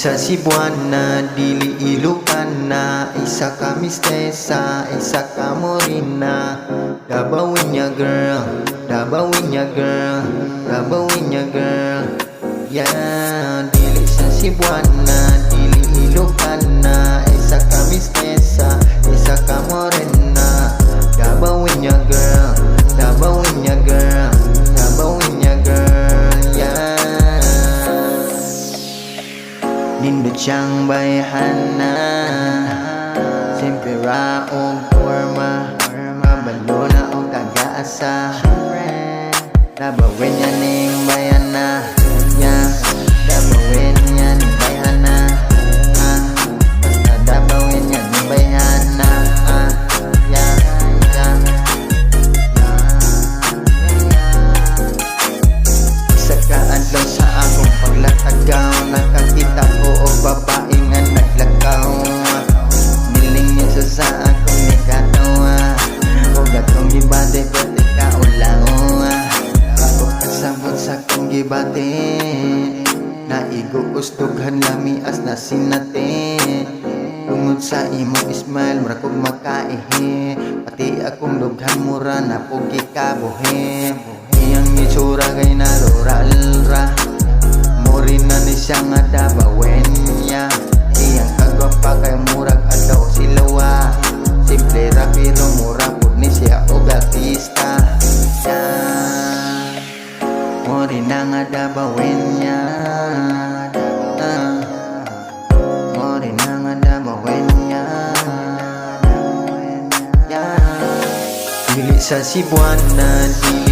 sa Cebuana, dili Ilocana, isa ka Mistesa, isa ka Morena. Dabawin ya girl, dabawin ya girl, dabawin ya girl. Yeah, dili sa Cebuana, dili Ilocana, isa ka Mistesa, isa ka Morena. Dabawin ya girl, dabawin ya girl, dabawin ya girl. Yeah, nindot siyang bayhana, siyempre raong forma, kabalo na o kagaasa. Dabawin niya ning bayana, yeah. Dabawin niya ning bayana, basta dabawin niya ning bayana, yeah, yeah. Isa ka adlaw sa akong paglatagaw, nakakita ko og babae nga naglakaw. Niling niya sa akong nikatawa, og atong gibate pwede ka ulaw. Ako kasabot sa akong gibate, naigo ustughan lami as na sinate. Tungod sa imong smile, mura kong makaihi, pati akong dughan mura na pugi kabuhi. Iyang itsura kay naruralra, Morena ni siya nga dabawin niya. Iyang kagwapa kay murag adaw silawa, simple ra pero mura pud ni siya og artista. Morena nga dabawin niya, Morena nga dabawin niya. Dili sa Cebuana, dili